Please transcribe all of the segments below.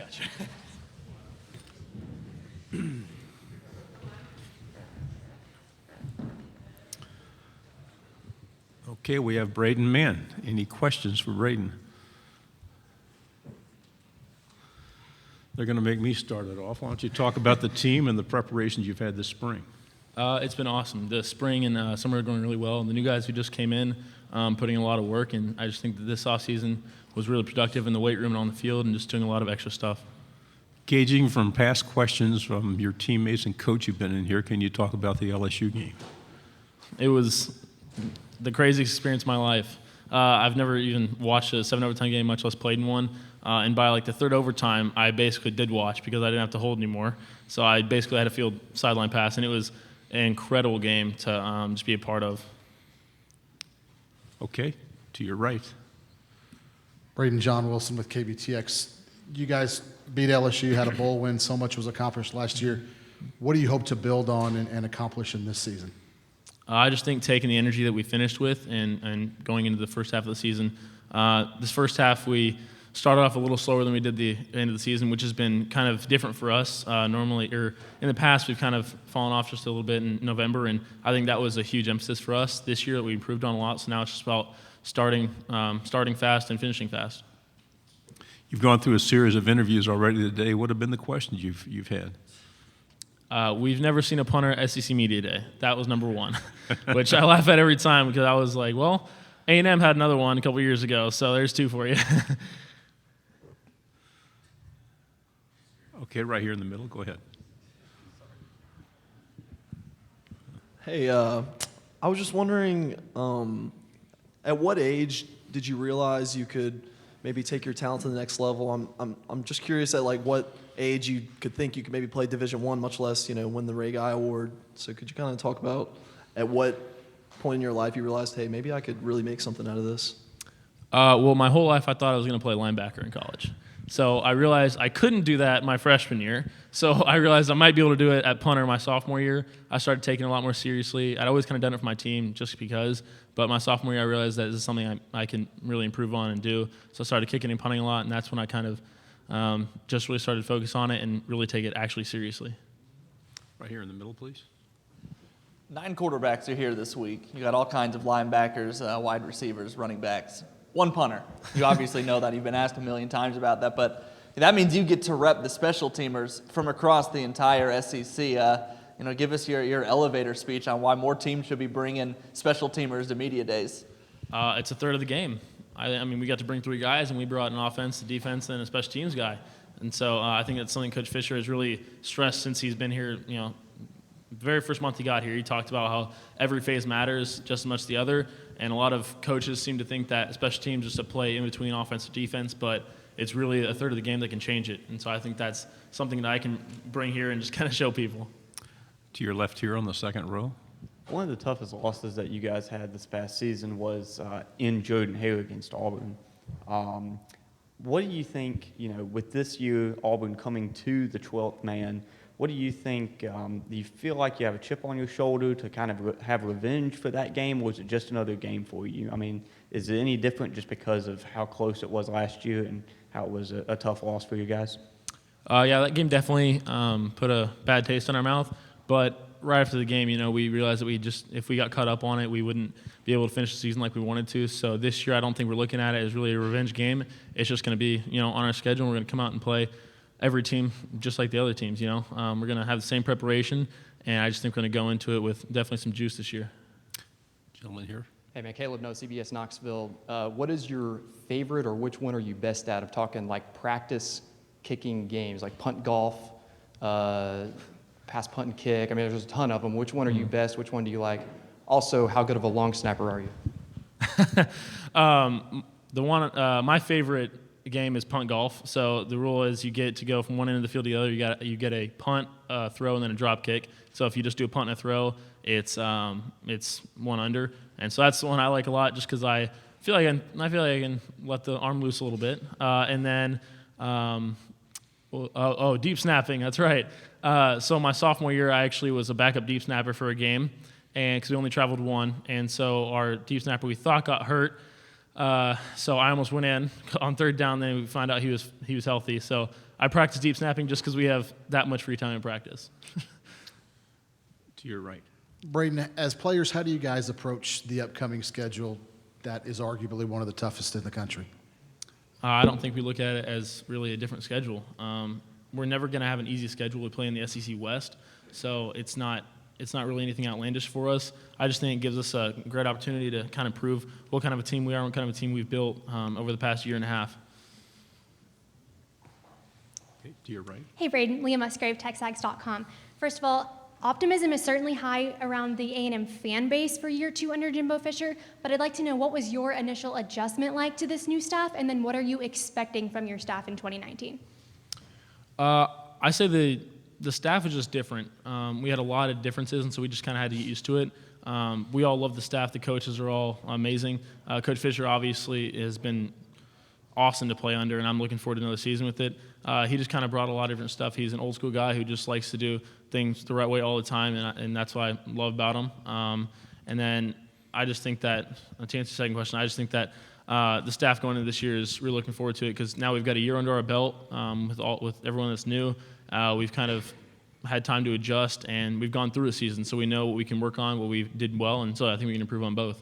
Gotcha. Okay, we have Braden Mann. Any questions for Braden? They're going to make me start it off. Why don't you talk about the team and the preparations you've had this spring? It's been awesome. The spring and summer are going really well. And the new guys who just came in, putting in a lot of work. And I just think that this offseason was really productive in the weight room and on the field and just doing a lot of extra stuff. Gauging from past questions from your teammates and coach you've been in here, can you talk about the LSU game? It was the craziest experience of my life. I've never even watched a 7-overtime game, much less played in one. And by like the third overtime, I basically did watch because I didn't have to hold anymore. So I basically had a field sideline pass, and it was an incredible game to just be a part of. Okay, to your right. Braden, John Wilson with KBTX. You guys beat LSU, had a bowl win. So much was accomplished last year. What do you hope to build on and accomplish in this season? I just think taking the energy that we finished with and going into the first half of the season. This first half we started off a little slower than we did the end of the season, which has been kind of different for us. Normally, or in the past, we've kind of fallen off just a little bit in November, and I think that was a huge emphasis for us this year that we improved on a lot. So now it's just about starting fast and finishing fast. You've gone through a series of interviews already today. What have been the questions you've had? We've never seen a punter at SEC Media Day. That was number one, which I laugh at every time because I was like, well, A&M had another one a couple years ago, so there's two for you. Okay, right here in the middle. Go ahead. Hey, I was just wondering, at what age did you realize you could maybe take your talent to the next level? I'm just curious at like what age you could think you could maybe play Division I, much less win the Ray Guy Award. So could you kind of talk about at what point in your life you realized, hey, maybe I could really make something out of this? Well, my whole life I thought I was going to play linebacker in college. So I realized I couldn't do that my freshman year. So I realized I might be able to do it at punter my sophomore year. I started taking it a lot more seriously. I'd always kind of done it for my team just because. But my sophomore year, I realized that this is something I can really improve on and do. So I started kicking and punting a lot, and that's when I kind of just really started to focus on it and really take it actually seriously. Right here in the middle, please. 9 quarterbacks are here this week. You got all kinds of linebackers, wide receivers, running backs. 1 punter. You obviously know that. You've been asked a million times about that, but that means you get to rep the special teamers from across the entire SEC. Give us your elevator speech on why more teams should be bringing special teamers to media days. It's a third of the game. I mean, we got to bring 3 guys, and we brought an offense, a defense, and a special teams guy. And so I think that's something Coach Fisher has really stressed since he's been here. The very first month he got here, he talked about how every phase matters just as much as the other. And a lot of coaches seem to think that special teams is a play in between offense and defense, but it's really a third of the game that can change it. And so I think that's something that I can bring here and just kind of show people. To your left here on the second row. One of the toughest losses that you guys had this past season was in Jordan-Hare against Auburn. What do you think, with this year, Auburn coming to the 12th man, what do you think? Do you feel like you have a chip on your shoulder to kind of have revenge for that game, or is it just another game for you? I mean, is it any different just because of how close it was last year and how it was a tough loss for you guys? Yeah, that game definitely put a bad taste in our mouth. But right after the game, we realized that if we got caught up on it, we wouldn't be able to finish the season like we wanted to. So this year, I don't think we're looking at it as really a revenge game. It's just going to be, on our schedule. We're going to come out and play every team just like the other teams, We're going to have the same preparation, and I just think we're going to go into it with definitely some juice this year. Gentleman here. Hey, man, Caleb No, CBS Knoxville. What is your favorite or which one are you best at of talking like practice kicking games, like punt golf, pass punt and kick? I mean, there's a ton of them. Which one are you best? Which one do you like? Also, how good of a long snapper are you? My favorite game is punt golf. So the rule is you get to go from one end of the field to the other. You get a punt, throw, and then a drop kick. So if you just do a punt and a throw, it's 1 under. And so that's the one I like a lot, just because I feel like I can let the arm loose a little bit. And then deep snapping. That's right. So my sophomore year, I actually was a backup deep snapper for a game, and because we only traveled 1, and so our deep snapper we thought got hurt. So I almost went in on third down. Then we find out he was healthy. So I practice deep snapping just because we have that much free time in practice. To your right. Braden, as players, how do you guys approach the upcoming schedule that is arguably one of the toughest in the country? I don't think we look at it as really a different schedule. We're never going to have an easy schedule. We play in the SEC West, so it's not really anything outlandish for us. I just think it gives us a great opportunity to kind of prove what kind of a team we are, what kind of a team we've built over the past year and a half. Okay, to your right. Hey, Braden, Leah Musgrave, TexAgs.com. First of all, optimism is certainly high around the A&M fan base for year 2 under Jimbo Fisher, but I'd like to know, what was your initial adjustment like to this new staff, and then what are you expecting from your staff in 2019? I say the staff is just different. We had a lot of differences, and so we just kind of had to get used to it. We all love the staff. The coaches are all amazing. Coach Fisher obviously has been awesome to play under, and I'm looking forward to another season with it. He just kind of brought a lot of different stuff. He's an old school guy who just likes to do things the right way all the time, and that's what I love about him. And then I just think that, to answer the second question, I just think that the staff going into this year is really looking forward to it, because now we've got a year under our belt with everyone that's new. We've kind of had time to adjust, and we've gone through a season, so we know what we can work on, what we did well, and so I think we can improve on both.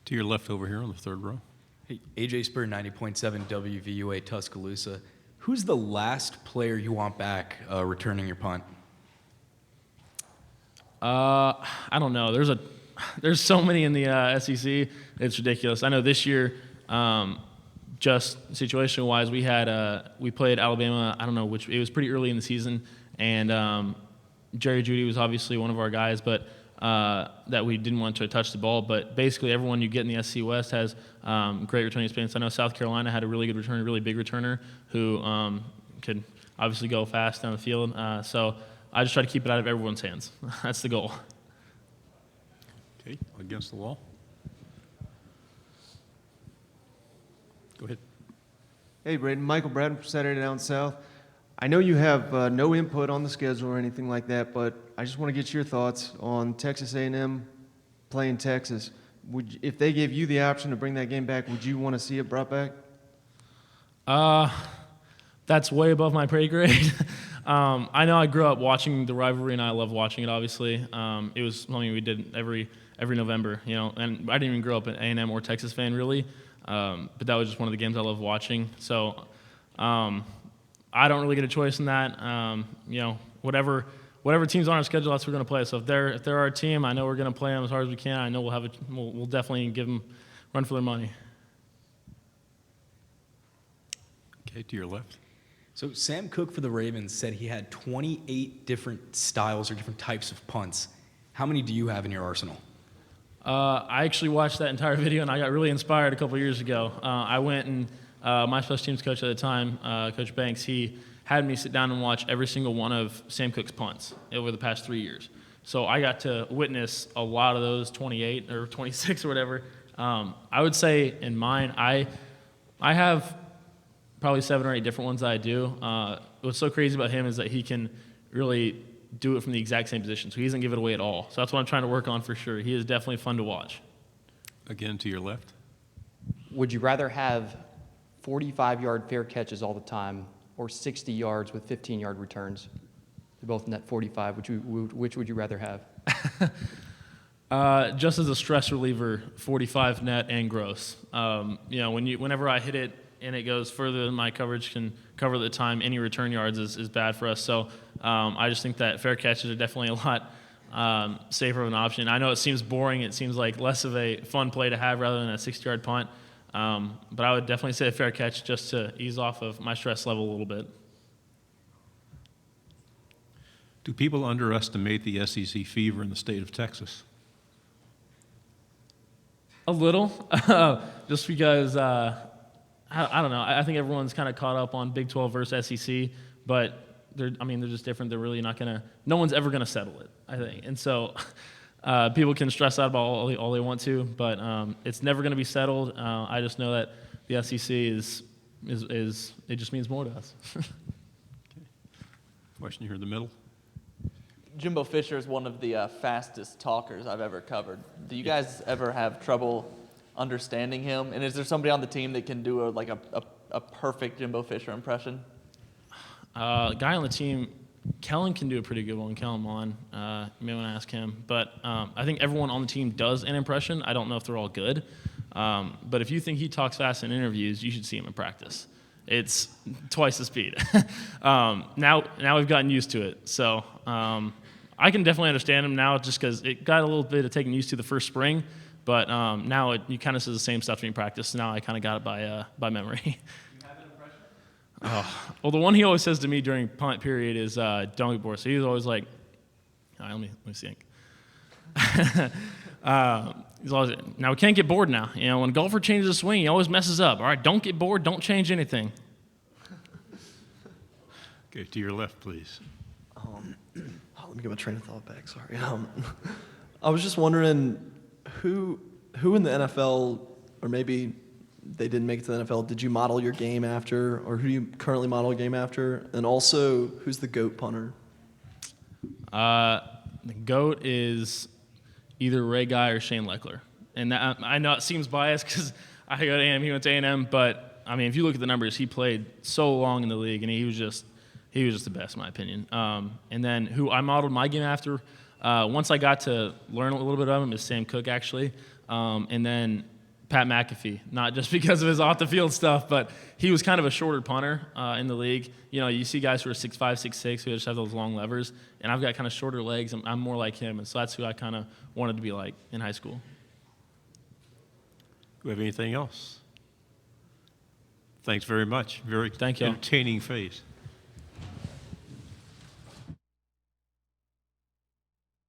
To your left over here on the third row. Hey, AJ Spur, 90.7 WVUA Tuscaloosa. Who's the last player you want back returning your punt? I don't know. There's so many in the SEC. It's ridiculous. I know this year, just situation-wise, we played Alabama. I don't know which. It was pretty early in the season, and Jerry Jeudy was obviously one of our guys, but that we didn't want to touch the ball. But basically, everyone you get in the SEC West has great returning experience. I know South Carolina had a really good returner, really big returner, who could obviously go fast down the field. So I just try to keep it out of everyone's hands. That's the goal. Okay, against the wall. Go ahead. Hey, Braden. Michael Braden from Saturday Down South. I know you have no input on the schedule or anything like that, but I just want to get your thoughts on Texas A&M playing Texas. If they gave you the option to bring that game back, would you want to see it brought back? That's way above my pay grade. I know I grew up watching the rivalry, and I love watching it, obviously. It was something we did every November, and I didn't even grow up an A&M or Texas fan, really. But that was just one of the games I love watching. So I don't really get a choice in that. Whatever team's on our schedule, that's what we're going to play. So if they're our team, I know we're going to play them as hard as we can. I know we'll definitely give them run for their money. Okay, to your left. So Sam Cook for the Ravens said he had 28 different styles or different types of punts. How many do you have in your arsenal? I actually watched that entire video, and I got really inspired a couple years ago. I went and my special teams coach at the time, Coach Banks, he had me sit down and watch every single one of Sam Cook's punts over the past 3 years. So I got to witness a lot of those 28 or 26 or whatever. I would say in mine, I have probably 7 or 8 different ones that I do. What's so crazy about him is that he can really do it from the exact same position, so he doesn't give it away at all. So that's what I'm trying to work on for sure. He is definitely fun to watch. Again, to your left. Would you rather have 45-yard fair catches all the time or 60 yards with 15-yard returns? They're both net 45. Which would you rather have? Just as a stress reliever, 45 net and gross. Whenever I hit it and it goes further than my coverage can cover at the time, any return yards is bad for us. So I just think that fair catches are definitely a lot safer of an option. I know it seems boring. It seems like less of a fun play to have rather than a 60-yard punt. But I would definitely say a fair catch just to ease off of my stress level a little bit. Do people underestimate the SEC fever in the state of Texas? A little, just because I don't know. I think everyone's kind of caught up on Big 12 versus SEC, but they're just different. They're really not gonna. No one's ever gonna settle it, I think. And so people can stress out about all they want to, but it's never gonna be settled. I just know that the SEC is it just means more to us. Okay. Question here in the middle. Jimbo Fisher is one of the fastest talkers I've ever covered. Do you guys ever have trouble understanding him? And is there somebody on the team that can do a perfect Jimbo Fisher impression? Guy on the team, Kellen can do a pretty good one. Kellen Mann, you may want to ask him. But I think everyone on the team does an impression. I don't know if they're all good. But if you think he talks fast in interviews, you should see him in practice. It's twice the speed. Now we've gotten used to it. So I can definitely understand him now just because it got a little bit of taking used to the first spring. But now he kind of says the same stuff in practice. Now I kind of got it by memory. Well, the one he always says to me during punt period is donkey board. So he's always like, all right, let me think. He's always, now we can't get bored now. You know, when a golfer changes a swing, he always messes up. All right, don't get bored. Don't change anything. Okay, to your left, please. Let me get my train of thought back. Sorry. I was just wondering who in the NFL, or maybe they didn't make it to the NFL, did you model your game after, or who do you currently model your game after? And also, who's the GOAT punter? The GOAT is either Ray Guy or Shane Leckler. And that, I know it seems biased because I go to A&M, he went to A&M, but I mean, if you look at the numbers, he played so long in the league, and he was just the best, in my opinion. And then who I modeled my game after, once I got to learn a little bit of him, is Sam Cook, actually. And then Pat McAfee, not just because of his off-the-field stuff, but he was kind of a shorter punter in the league. You know, you see guys who are 6'5", 6'6", who just have those long levers, and I've got kind of shorter legs. I'm more like him, and so that's who I kind of wanted to be like in high school. Do we have anything else? Thanks very much. Very Thank you. entertaining face.